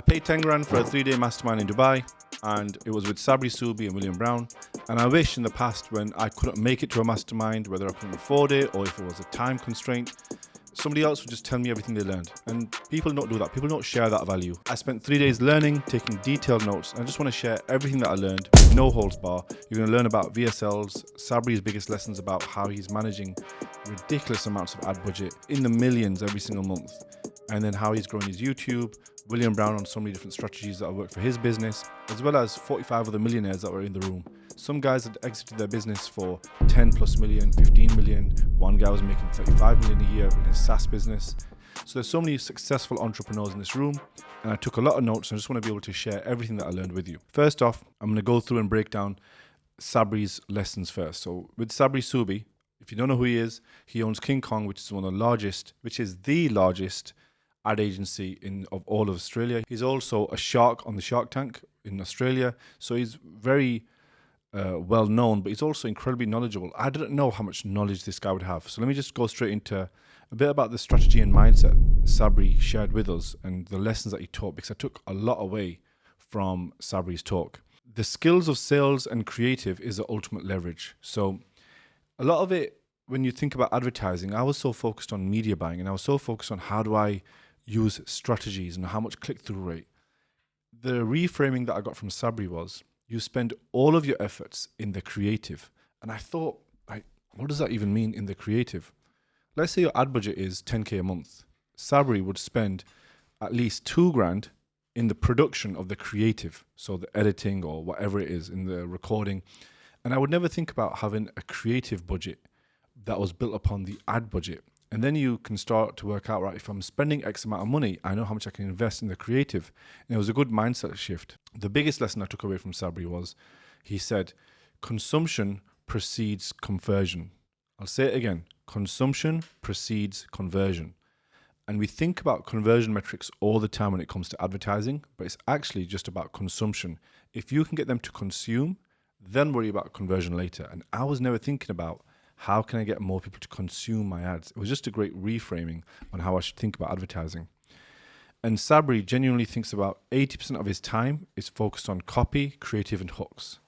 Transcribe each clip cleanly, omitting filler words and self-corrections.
I paid 10 grand for a 3-day mastermind in Dubai, and it was with Sabri Subi and William Brown. And I wish in the past, when I couldn't make it to a mastermind, whether I couldn't afford it or if it was a time constraint, somebody else would just tell me everything they learned. And people don't do that. People don't share that value. I spent 3 days learning, taking detailed notes. And I just want to share everything that I learned with no holds bar. You're going to learn about VSLs, Sabri's biggest lessons about how he's managing ridiculous amounts of ad budget in the millions every single month. And then how he's growing his YouTube, William Brown on so many different strategies that have worked for his business, as well as 45 other millionaires that were in the room. Some guys had exited their business for 10 plus million, 15 million. One guy was making 35 million a year in his SaaS business. So there's so many successful entrepreneurs in this room, and I took a lot of notes and I just want to be able to share everything that I learned with you. First off, I'm going to go through and break down Sabri's lessons first. So with Sabri Subi, if you don't know who he is, he owns King Kong, which is the largest ad agency of all of Australia. He's also a shark on the Shark Tank in Australia. So he's very well known, but he's also incredibly knowledgeable. I didn't know how much knowledge this guy would have. So let me just go straight into a bit about the strategy and mindset Sabri shared with us and the lessons that he taught, because I took a lot away from Sabri's talk. The skills of sales and creative is the ultimate leverage. So a lot of it, when you think about advertising, I was so focused on media buying and I was so focused on how do I use strategies and how much click-through rate. The reframing that I got from Sabri was, you spend all of your efforts in the creative. And I thought, like, what does that even mean in the creative? Let's say your ad budget is 10K a month. Sabri would spend at least 2 grand in the production of the creative. So the editing or whatever it is in the recording. And I would never think about having a creative budget that was built upon the ad budget. And then you can start to work out, right, if I'm spending X amount of money, I know how much I can invest in the creative. And it was a good mindset shift. The biggest lesson I took away from Sabri was, he said, consumption precedes conversion. I'll say it again, consumption precedes conversion. And we think about conversion metrics all the time when it comes to advertising, but it's actually just about consumption. If you can get them to consume, then worry about conversion later. And I was never thinking about, how can I get more people to consume my ads? It was just a great reframing on how I should think about advertising. And Sabri genuinely thinks about 80% of his time is focused on copy, creative, and hooks.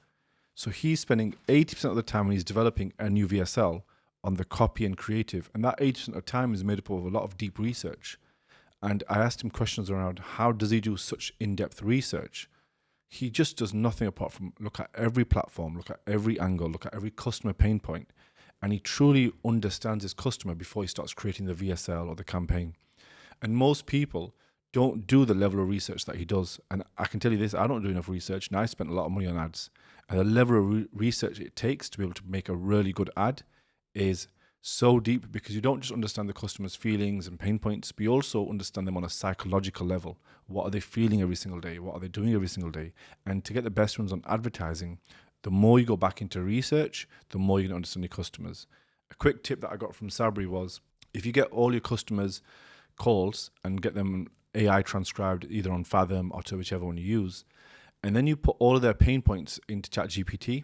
So he's spending 80% of the time when he's developing a new VSL on the copy and creative. And that 80% of time is made up of a lot of deep research. And I asked him questions around how does he do such in-depth research? He just does nothing apart from look at every platform, look at every angle, look at every customer pain point. And he truly understands his customer before he starts creating the VSL or the campaign. And most people don't do the level of research that he does. And I can tell you this, I don't do enough research, and I spent a lot of money on ads. And the level of research it takes to be able to make a really good ad is so deep, because you don't just understand the customer's feelings and pain points, but you also understand them on a psychological level. What are they feeling every single day? What are they doing every single day? And to get the best ones on advertising, the more you go back into research, the more you can understand your customers. A quick tip that I got from Sabri was, if you get all your customers' calls and get them AI transcribed either on Fathom or to whichever one you use, and then you put all of their pain points into ChatGPT,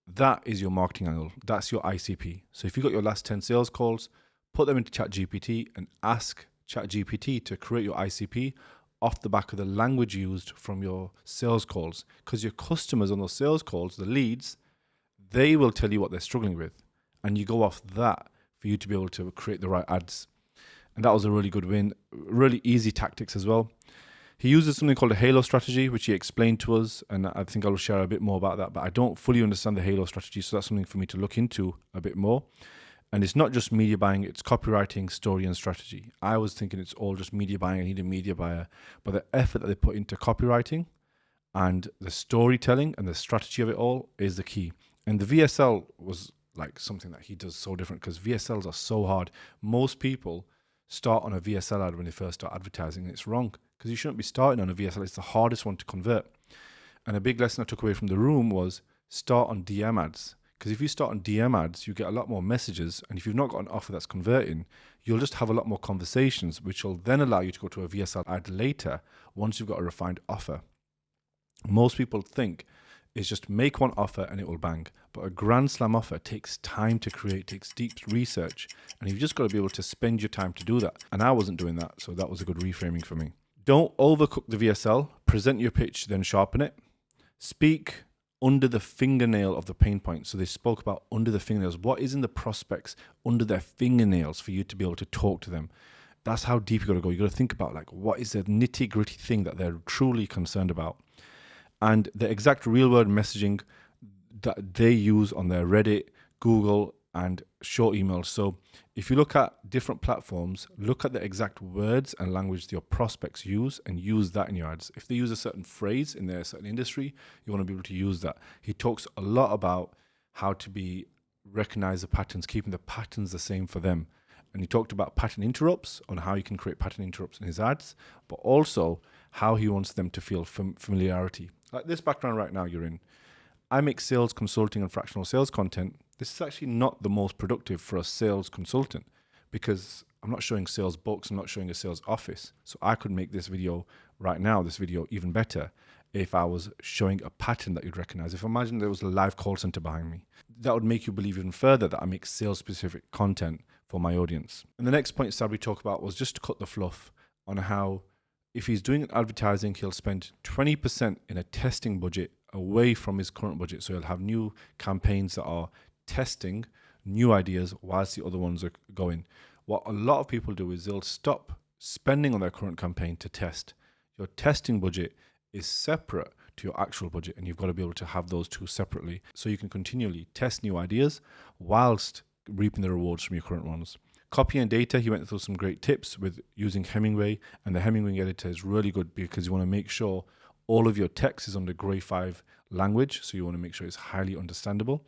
that is your marketing angle. That's your ICP. So if you got your last 10 sales calls, put them into ChatGPT and ask ChatGPT to create your ICP off the back of the language used from your sales calls, because your customers on those sales calls, the leads, they will tell you what they're struggling with, and you go off that for you to be able to create the right ads. And that was a really good win. Really easy tactics as well. He uses something called a halo strategy, which he explained to us, and I think I'll share a bit more about that, but I don't fully understand the halo strategy, so that's something for me to look into a bit more. And it's not just media buying, it's copywriting, story, and strategy. I was thinking it's all just media buying, I need a media buyer. But the effort that they put into copywriting and the storytelling and the strategy of it all is the key. And the VSL was like something that he does so different, because VSLs are so hard. Most people start on a VSL ad when they first start advertising, and it's wrong, because you shouldn't be starting on a VSL. It's the hardest one to convert. And a big lesson I took away from the room was start on DM ads. Because if you start on DM ads, you get a lot more messages. And if you've not got an offer that's converting, you'll just have a lot more conversations, which will then allow you to go to a VSL ad later once you've got a refined offer. Most people think it's just make one offer and it will bang. But a grand slam offer takes time to create, takes deep research. And you've just got to be able to spend your time to do that. And I wasn't doing that. So that was a good reframing for me. Don't overcook the VSL. Present your pitch, then sharpen it. Speak under the fingernail of the pain point. So they spoke about under the fingernails. What is in the prospects under their fingernails for you to be able to talk to them? That's how deep you got to go. You got to think about like what is the nitty gritty thing that they're truly concerned about, and the exact real world messaging that they use on their Reddit, Google, and short emails. So if you look at different platforms, look at the exact words and language your prospects use and use that in your ads. If they use a certain phrase in their certain industry, you want to be able to use that. He talks a lot about how to recognize the patterns, keeping the patterns the same for them. And he talked about pattern interrupts, on how you can create pattern interrupts in his ads, but also how he wants them to feel familiarity. Like this background right now you're in. I make sales consulting and fractional sales content. This is actually not the most productive for a sales consultant because I'm not showing sales books, I'm not showing a sales office. So I could make this video right now, this video even better if I was showing a pattern that you'd recognize. If imagine there was a live call center behind me, that would make you believe even further that I make sales specific content for my audience. And the next point Sabri talked about was just to cut the fluff on how if he's doing advertising, he'll spend 20% in a testing budget away from his current budget. So he'll have new campaigns that are testing new ideas whilst the other ones are going. What a lot of people do is they'll stop spending on their current campaign to test. Your testing budget is separate to your actual budget, and you've got to be able to have those two separately so you can continually test new ideas whilst reaping the rewards from your current ones. Copy and data, he went through some great tips with using Hemingway, and the Hemingway editor is really good because you want to make sure all of your text is under grade 5 language, so you want to make sure it's highly understandable.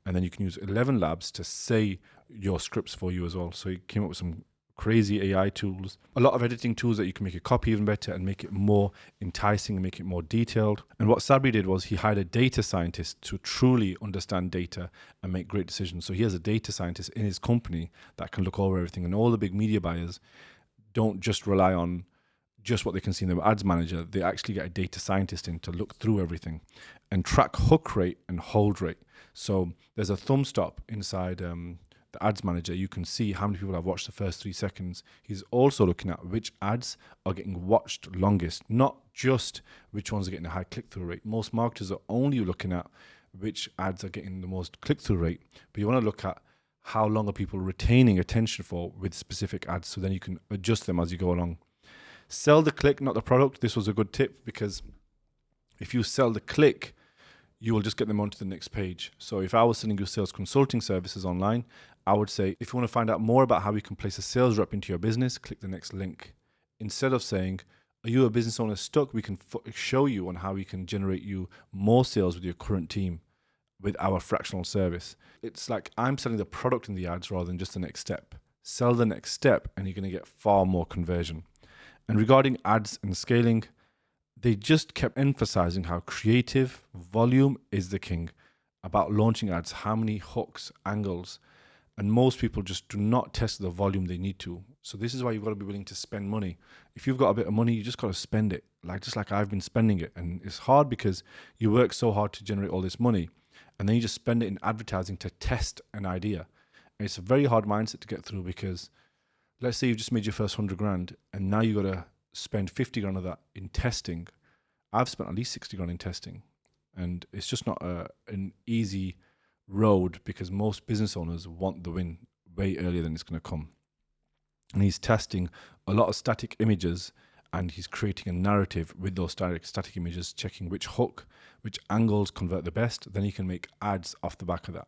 And then you can use 11 Labs to say your scripts for you as well. So he came up with some crazy AI tools, a lot of editing tools that you can make your copy even better and make it more enticing and make it more detailed. And what Sabri did was he hired a data scientist to truly understand data and make great decisions. So he has a data scientist in his company that can look over everything, and all the big media buyers don't just rely on just what they can see in their ads manager. They actually get a data scientist in to look through everything and track hook rate and hold rate. So there's a thumb stop inside the ads manager. You can see how many people have watched the first 3 seconds. He's also looking at which ads are getting watched longest, not just which ones are getting a high click-through rate. Most marketers are only looking at which ads are getting the most click-through rate, but you want to look at how long are people retaining attention for with specific ads, so then you can adjust them as you go along. Sell the click, not the product. This was a good tip because if you sell the click, you will just get them onto the next page. So if I was selling you sales consulting services online, I would say, if you want to find out more about how we can place a sales rep into your business, click the next link. Instead of saying, are you a business owner stuck? We can show you on how we can generate you more sales with your current team with our fractional service. It's like I'm selling the product in the ads rather than just the next step. Sell the next step and you're going to get far more conversion. And regarding ads and scaling, they just kept emphasizing how creative volume is the king about launching ads, how many hooks, angles, and most people just do not test the volume they need to. So this is why you've got to be willing to spend money. If you've got a bit of money, you just got to spend it, just like I've been spending it. And it's hard because you work so hard to generate all this money, and then you just spend it in advertising to test an idea. And it's a very hard mindset to get through because let's say you've just made your first 100 grand and now you got to spend 50 grand of that in testing. I've spent at least 60 grand in testing, and it's just not an easy road because most business owners want the win way earlier than it's going to come. And he's testing a lot of static images and he's creating a narrative with those static images, checking which hook, which angles convert the best. Then he can make ads off the back of that.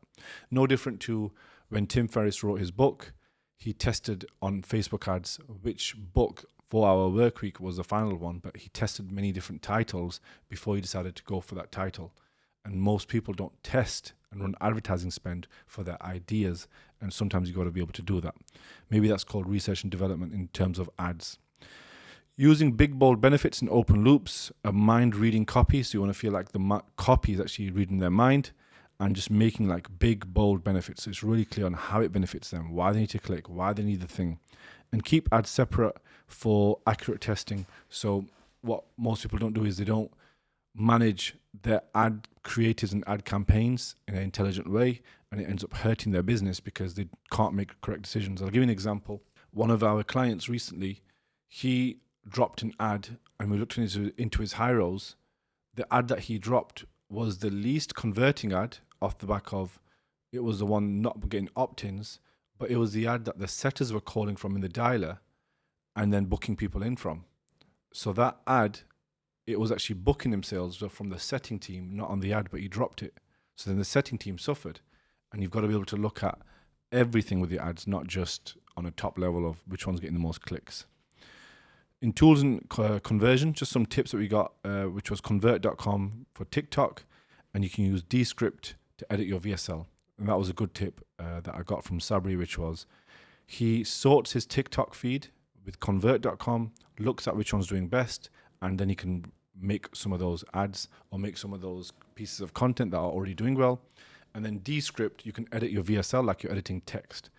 No different to when Tim Ferriss wrote his book. He tested on Facebook ads which book 4-Hour Workweek was the final one, but he tested many different titles before he decided to go for that title. And most people don't test and run advertising spend for their ideas, and sometimes you got to be able to do that. Maybe that's called research and development in terms of ads. Using big bold benefits and open loops, a mind reading copy, so you want to feel like the copy is actually reading their mind, and just making like big bold benefits. So it's really clear on how it benefits them, why they need to click, why they need the thing. And keep ads separate for accurate testing. So what most people don't do is they don't manage their ad creatives and ad campaigns in an intelligent way, and it ends up hurting their business because they can't make correct decisions. I'll give you an example. One of our clients recently, he dropped an ad and we looked into his high rows, the ad that he dropped was the least converting ad off the back of, it was the one not getting opt-ins, but it was the ad that the setters were calling from in the dialer and then booking people in from. So that ad, it was actually booking him sales from the setting team, not on the ad, but he dropped it. So then the setting team suffered. And you've got to be able to look at everything with your ads, not just on a top level of which one's getting the most clicks. In tools and conversion, just some tips that we got, which was convert.com for TikTok, and you can use Descript to edit your VSL. And that was a good tip that I got from Sabri, which was he sorts his TikTok feed with convert.com, looks at which one's doing best, and then he can make some of those ads or make some of those pieces of content that are already doing well. And then Descript, you can edit your VSL like you're editing text.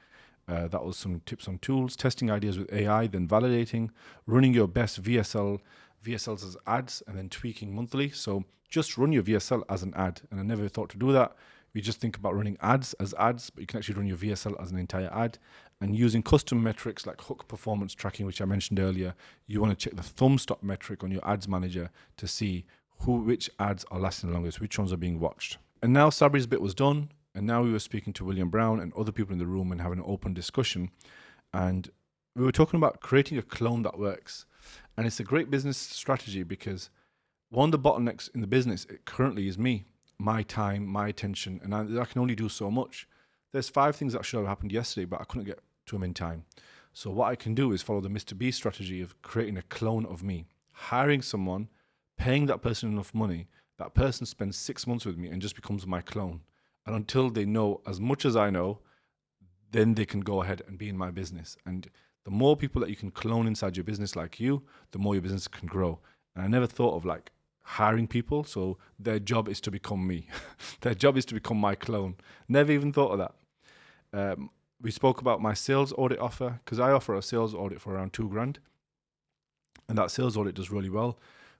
That was some tips on tools, testing ideas with AI, then validating, running your best VSLs as ads, and then tweaking monthly. So just run your VSL as an ad. And I never thought to do that. We just think about running ads as ads, but you can actually run your VSL as an entire ad. And using custom metrics like hook performance tracking, which I mentioned earlier, you want to check the thumb stop metric on your ads manager to see which ads are lasting the longest, which ones are being watched. And now Sabri's bit was done. And now we were speaking to William Brown and other people in the room and having an open discussion. And we were talking about creating a clone that works. And it's a great business strategy because one of the bottlenecks in the business currently is me, my time, my attention, and I can only do so much. There's 5 things that should have happened yesterday, but I couldn't get to them in time. So what I can do is follow the Mr. B strategy of creating a clone of me, hiring someone, paying that person enough money, that person spends 6 months with me and just becomes my clone. And until they know as much as I know, then they can go ahead and be in my business. And the more people that you can clone inside your business like you, the more your business can grow. And I never thought of like hiring people. So their job is to become me. Their job is to become my clone. Never even thought of that. We spoke about my sales audit offer because I offer a sales audit for around $2,000. And that sales audit does really well.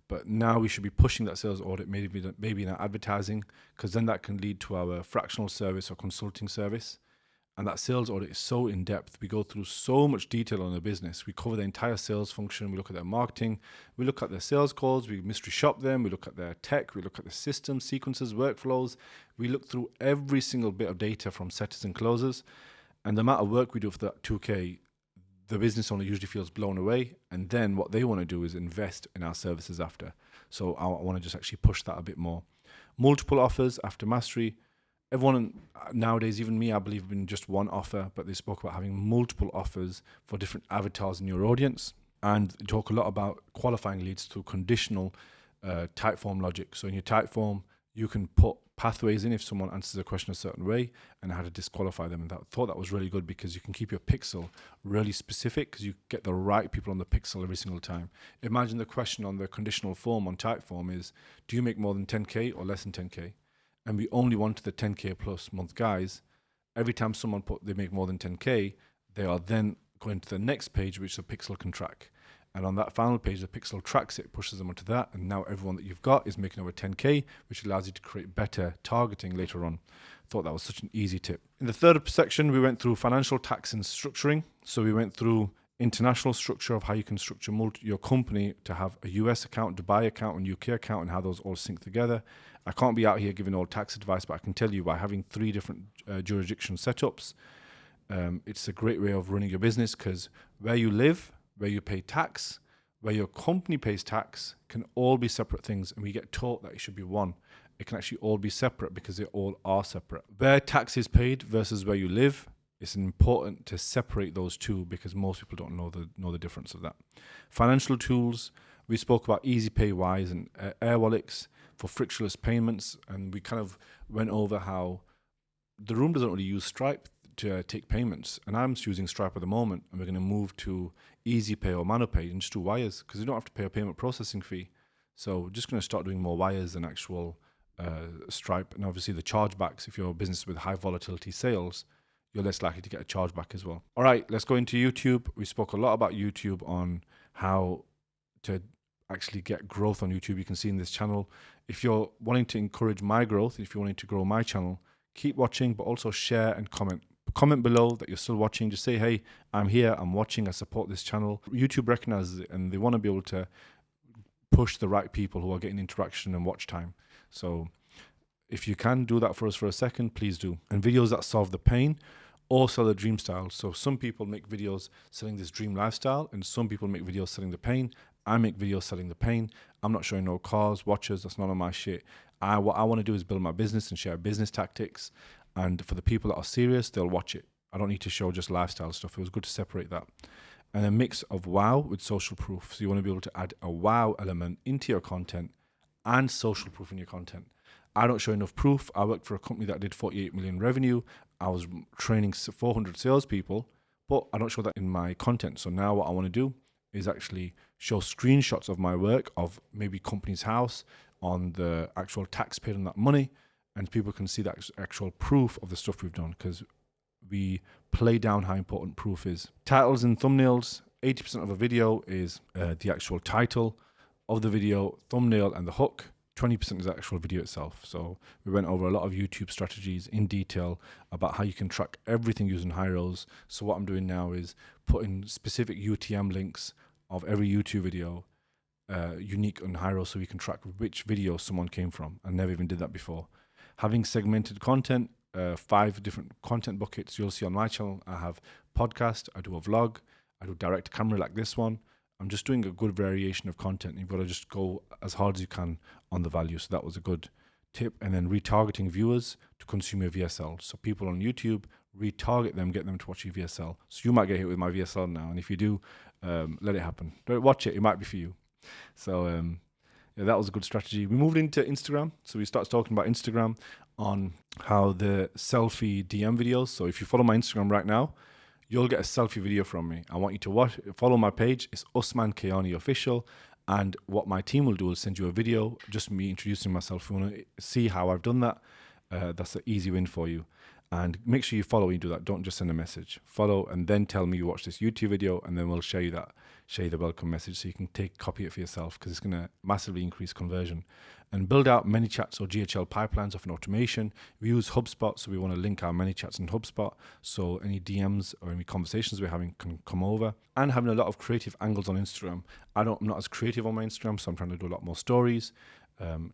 But now we should be pushing that sales audit maybe in our advertising, because then that can lead to our fractional service or consulting service. And that sales audit is so in depth. We go through so much detail on the business. We cover the entire sales function. We look at their marketing. We look at their sales calls. We mystery shop them. We look at their tech. We look at the systems, sequences, workflows. We look through every single bit of data from setters and closers. And the amount of work we do for that 2K, the business owner usually feels blown away, and then what they want to do is invest in our services after. So I want to just actually push that a bit more. Multiple offers after mastery. Everyone nowadays, even me, I believe in just one offer, but they spoke about having multiple offers for different avatars in your audience, and talk a lot about qualifying leads through conditional type form logic. So in your type form, you can put pathways in if someone answers a question a certain way and how to disqualify them. And I thought that was really good because you can keep your pixel really specific because you get the right people on the pixel every single time. Imagine the question on the conditional form on type form is, do you make more than 10K or less than 10K? And we only want the 10K plus month guys. Every time someone put they make more than 10K, they are then going to the next page, which the pixel can track. And on that final page, the pixel tracks it, pushes them onto that. And now everyone that you've got is making over 10K, which allows you to create better targeting later on. Thought that was such an easy tip. In the third section, we went through financial tax and structuring. So we went through international structure of how you can structure your company to have a US account, Dubai account, and UK account, and how those all sync together. I can't be out here giving all tax advice, but I can tell you by having 3 different jurisdiction setups, it's a great way of running your business because where you live, where you pay tax, where your company pays tax, can all be separate things. And we get taught that it should be one. It can actually all be separate because they all are separate. Where tax is paid versus where you live, it's important to separate those two because most people don't know the difference of that. Financial tools, we spoke about Easy Pay Wise and Air Wallets for frictionless payments. And we kind of went over how the room doesn't really use Stripe to take payments, and I'm using Stripe at the moment, and we're going to move to Easy Pay or ManoPay and just do wires because you don't have to pay a payment processing fee. So we're just going to start doing more wires than actual Stripe. And obviously the chargebacks, if you're a business with high volatility sales, you're less likely to get a chargeback as well. All right, let's go into YouTube. We spoke a lot about YouTube on how to actually get growth on YouTube. You can see in this channel, if you're wanting to encourage my growth, if you're wanting to grow my channel, keep watching, but also share and comment. comment below that you're still watching. Just say, hey, I'm here, I'm watching, I support this channel. YouTube recognizes it and they want to be able to push the right people who are getting interaction and watch time. So if you can do that for us for a second, please do. And videos that solve the pain or sell the dream style. So some people make videos selling this dream lifestyle and some people make videos selling the pain. I make videos selling the pain. I'm not showing no cars, watches, that's none of my shit. What I want to do is build my business and share business tactics. And for the people that are serious, they'll watch it. I don't need to show just lifestyle stuff. It was good to separate that. And a mix of wow with social proof. So you want to be able to add a wow element into your content and social proof in your content. I don't show enough proof. I worked for a company that did 48 million revenue. I was training 400 salespeople, but I don't show that in my content. So now what I want to do is actually show screenshots of my work of maybe company's house on the actual tax paid on that money. And people can see that actual proof of the stuff we've done because we play down how important proof is. Titles and thumbnails, 80% of a video is the actual title of the video, thumbnail and the hook. 20% is the actual video itself. So we went over a lot of YouTube strategies in detail about how you can track everything using Hyros. So what I'm doing now is putting specific UTM links of every YouTube video unique on Hyros so we can track which video someone came from. I never even did that before. Having segmented content, 5 different content buckets you'll see on my channel. I have podcast, I do a vlog, I do direct camera like this one. I'm just doing a good variation of content. You've got to just go as hard as you can on the value. So that was a good tip. And then retargeting viewers to consume your VSL. So people on YouTube, retarget them, get them to watch your VSL. So you might get hit with my VSL now. And if you do, let it happen. Don't watch it. It might be for you. So yeah, that was a good strategy. We moved into Instagram. So we started talking about Instagram on how the selfie DM videos. So if you follow my Instagram right now, you'll get a selfie video from me. I want you to follow my page. It's Usman Kayani Official. And what my team will do is send you a video, just me introducing myself. If you want to see how I've done that, that's an easy win for you. And make sure you follow when you do that. Don't just send a message. Follow and then tell me you watch this YouTube video, and then we'll share you the welcome message so you can copy it for yourself because it's going to massively increase conversion. And build out ManyChats or GHL pipelines of an automation. We use HubSpot, so we want to link our ManyChats in HubSpot so any DMs or any conversations we're having can come over. And having a lot of creative angles on Instagram. I'm not as creative on my Instagram, so I'm trying to do a lot more stories.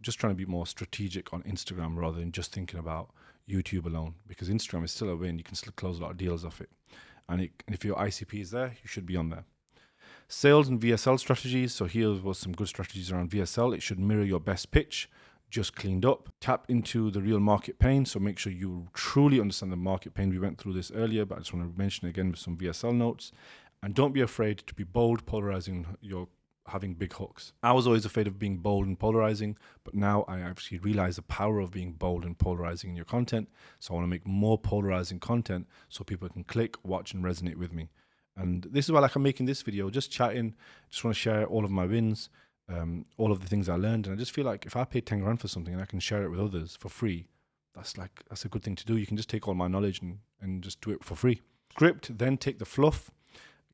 Just trying to be more strategic on Instagram rather than just thinking about YouTube alone, because Instagram is still a win. You can still close a lot of deals off it. And if your ICP is there, you should be on there. Sales and VSL strategies. So here was some good strategies around VSL. It should mirror your best pitch, just cleaned up. Tap into the real market pain. So make sure you truly understand the market pain. We went through this earlier, but I just want to mention it again with some VSL notes. And don't be afraid to be bold, polarizing, having big hooks. I was always afraid of being bold and polarizing, but now I actually realize the power of being bold and polarizing in your content. So I want to make more polarizing content so people can click, watch, and resonate with me. And this is why I'm making this video, just chatting, just want to share all of my wins, all of the things I learned. And I just feel like if I pay 10 grand for something and I can share it with others for free, that's a good thing to do. You can just take all my knowledge and just do it for free. Script, then take the fluff,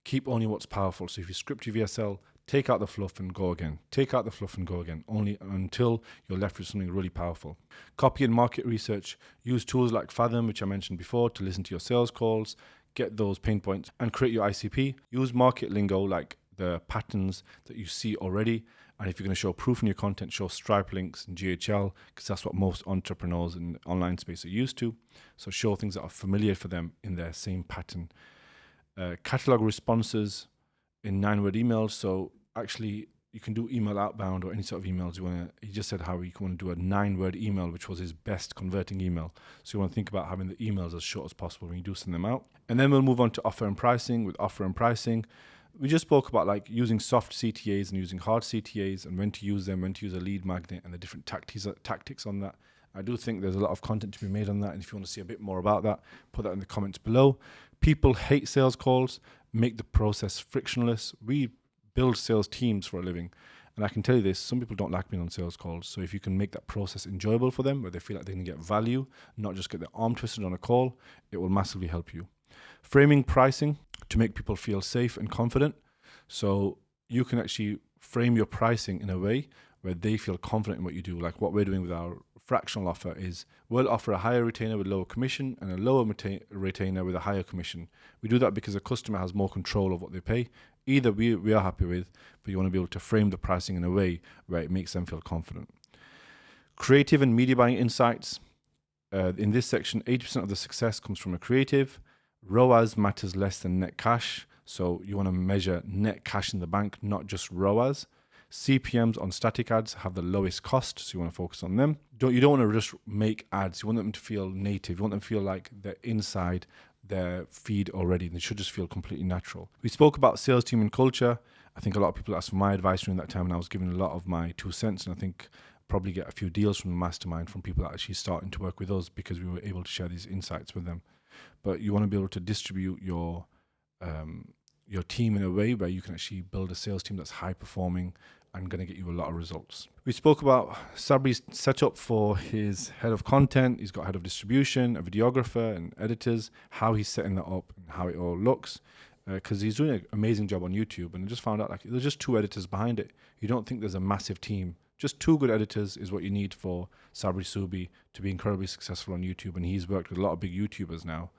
keep only what's powerful. So if you script your VSL, take out the fluff and go again. Take out the fluff and go again, only until you're left with something really powerful. Copy and market research. Use tools like Fathom, which I mentioned before, to listen to your sales calls, get those pain points, and create your ICP. Use market lingo like the patterns that you see already. And if you're going to show proof in your content, show Stripe links and GHL, because that's what most entrepreneurs in the online space are used to. So show things that are familiar for them in their same pattern. Catalog responses in 9-word emails. So actually, you can do email outbound or any sort of emails you want to. He just said how you want to do a 9-word email, which was his best converting email. So you want to think about having the emails as short as possible when you do send them out. And then we'll move on to offer and pricing. With offer and pricing, we just spoke about using soft CTAs and using hard CTAs and when to use them, when to use a lead magnet and the different tactics on that. I do think there's a lot of content to be made on that. And if you want to see a bit more about that, put that in the comments below. People hate sales calls. Make the process frictionless. We build sales teams for a living. And I can tell you this, some people don't like being on sales calls. So if you can make that process enjoyable for them, where they feel like they can get value, not just get their arm twisted on a call, it will massively help you. Framing pricing to make people feel safe and confident. So you can actually frame your pricing in a way where they feel confident in what you do. Like what we're doing with our fractional offer is we'll offer a higher retainer with lower commission and a lower retainer with a higher commission. We do that because the customer has more control of what they pay. Either we are happy with, but you want to be able to frame the pricing in a way where it makes them feel confident. Creative and media buying insights. In this section, 80% of the success comes from a creative. ROAS matters less than net cash. So you want to measure net cash in the bank, not just ROAS. CPMs on static ads have the lowest cost, so you want to focus on them. You don't want to just make ads. You want them to feel native. You want them to feel like they're inside their feed already. They should just feel completely natural. We spoke about sales team and culture. I think a lot of people asked for my advice during that time, and I was giving a lot of my 2 cents, and I think probably get a few deals from the mastermind from people that actually starting to work with us because we were able to share these insights with them. But you want to be able to distribute your team in a way where you can actually build a sales team that's high performing and going to get you a lot of results. We spoke about Sabri's setup for his head of content. He's got head of distribution, a videographer and editors, how he's setting that up and how it all looks. Because he's doing an amazing job on YouTube, and I just found out like there's just 2 editors behind it. You don't think there's a massive team. Just 2 good editors is what you need for Sabri Subi to be incredibly successful on YouTube, and he's worked with a lot of big YouTubers now,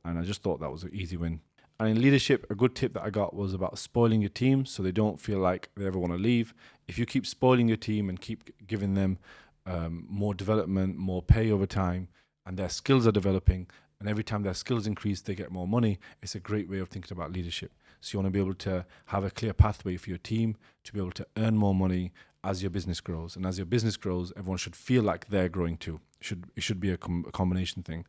and I just thought that was an easy win. And in leadership, a good tip that I got was about spoiling your team so they don't feel like they ever want to leave. If you keep spoiling your team and keep giving them more development, more pay over time, and their skills are developing, and every time their skills increase, they get more money, it's a great way of thinking about leadership. So you want to be able to have a clear pathway for your team to be able to earn more money as your business grows. And as your business grows, everyone should feel like they're growing too. It should be a combination thing.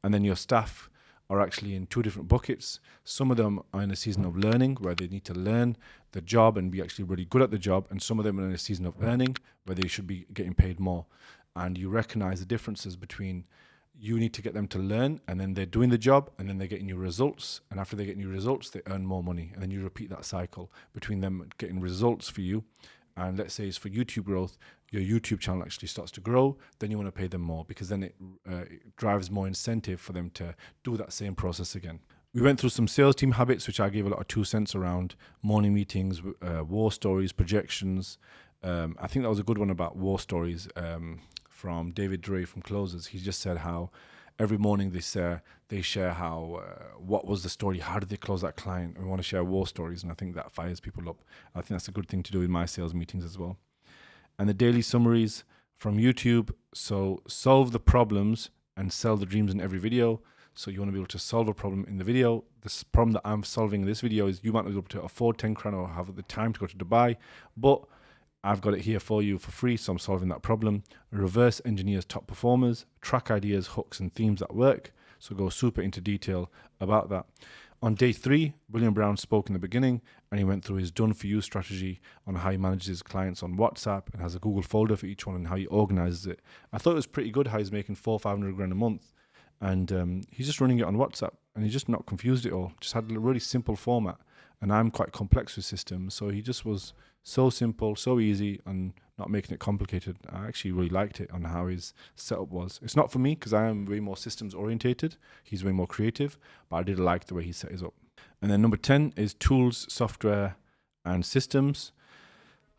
And then your staff are actually in 2 different buckets. Some of them are in a season of learning where they need to learn the job and be actually really good at the job. And some of them are in a season of earning where they should be getting paid more. And you recognize the differences between you need to get them to learn, and then they're doing the job, and then they're getting you results. And after they get new results, they earn more money. And then you repeat that cycle between them getting results for you. And let's say it's for YouTube growth, your YouTube channel actually starts to grow, then you want to pay them more because then it drives more incentive for them to do that same process again. We went through some sales team habits, which I gave a lot of 2 cents around: morning meetings, war stories, projections. I think that was a good one about war stories from David Dre from Closers. He just said how every morning they share how what was the story, how did they close that client. We want to share war stories, and I think that fires people up. I think that's a good thing to do in my sales meetings as well. And the daily summaries from YouTube. So solve the problems and sell the dreams in every video. So you want to be able to solve a problem in the video. This problem that I'm solving in this video is you might not be able to afford 10 grand or have the time to go to Dubai, but I've got it here for you for free, so I'm solving that problem. Reverse engineers top performers, track ideas, hooks, and themes that work. So go super into detail about that. On day 3, William Brown spoke in the beginning, and he went through his done-for-you strategy on how he manages his clients on WhatsApp and has a Google folder for each one and how he organizes it. I thought it was pretty good how he's making 400-500 grand a month, and he's just running it on WhatsApp, and he's just not confused it all. Just had a really simple format, and I'm quite complex with systems, so he just was so simple, so easy, and not making it complicated. I actually really liked it on how his setup was. It's not for me because I am way more systems orientated. He's way more creative, but I did like the way he set his up. And then number 10 is tools, software, and systems.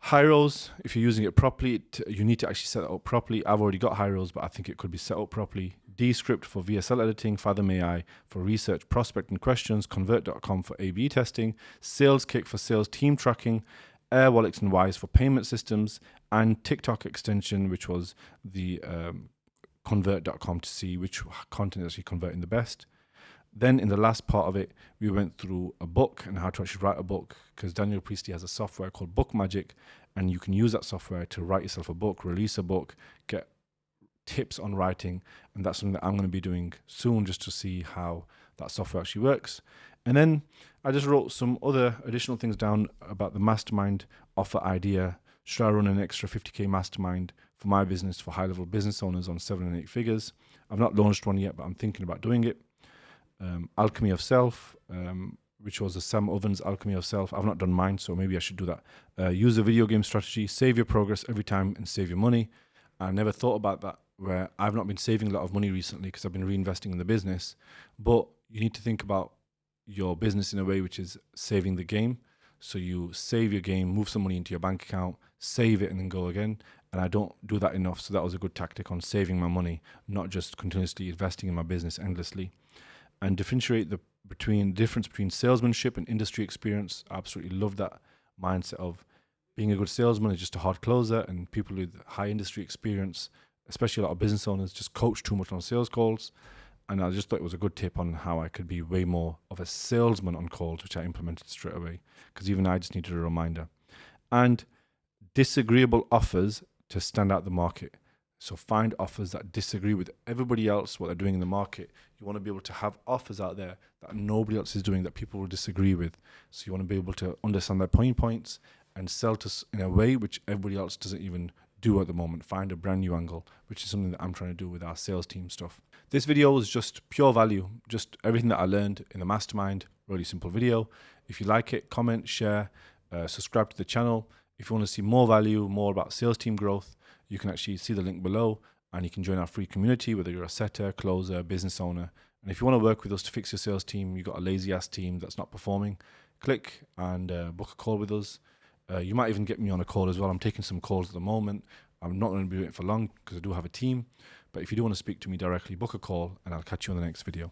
Hyros, if you're using it properly, you need to actually set it up properly. I've already got Hyros, but I think it could be set up properly. Descript for VSL editing, Fathom AI for research, prospecting questions, Convert.com for A/B testing, SalesKick for sales team tracking, Air Wallets and Wise for payment systems, and TikTok extension, which was the Convert.com to see which content is actually converting the best. Then in the last part of it, we went through a book and how to actually write a book, because Daniel Priestley has a software called Book Magic, and you can use that software to write yourself a book, release a book, get tips on writing, and that's something that I'm going to be doing soon just to see how that software actually works. And then I just wrote some other additional things down about the mastermind offer idea. Should I run an extra 50k mastermind for my business for high-level business owners on 7 and 8 figures? I've not launched one yet, but I'm thinking about doing it. Alchemy of Self, which was a Sam Ovens Alchemy of Self. I've not done mine, so maybe I should do that. Use a video game strategy, save your progress every time and save your money. I never thought about that, where I've not been saving a lot of money recently because I've been reinvesting in the business. But you need to think about your business in a way which is saving the game. So you save your game, move some money into your bank account, save it, and then go again. And I don't do that enough. So that was a good tactic on saving my money, not just continuously investing in my business endlessly. And differentiate the difference between salesmanship and industry experience. I absolutely love that mindset of being a good salesman is just a hard closer, and people with high industry experience, especially a lot of business owners, just coach too much on sales calls. And I just thought it was a good tip on how I could be way more of a salesman on calls, which I implemented straight away, because even I just needed a reminder. And disagreeable offers to stand out the market. So find offers that disagree with everybody else, what they're doing in the market. You want to be able to have offers out there that nobody else is doing, that people will disagree with. So you want to be able to understand their pain points and sell to in a way which everybody else doesn't even do at the moment. Find a brand new angle, which is something that I'm trying to do with our sales team stuff. This video was just pure value, just everything that I learned in the mastermind. Really simple video. If you like it, comment, share, subscribe to the channel. If you want to see more value, more about sales team growth, you can actually see the link below, and you can join our free community, whether you're a setter, closer, business owner. And if you want to work with us to fix your sales team, you've got a lazy ass team that's not performing, click and book a call with us. You might even get me on a call as well. I'm taking some calls at the moment. I'm not going to be doing it for long because I do have a team. But if you do want to speak to me directly, book a call, and I'll catch you on the next video.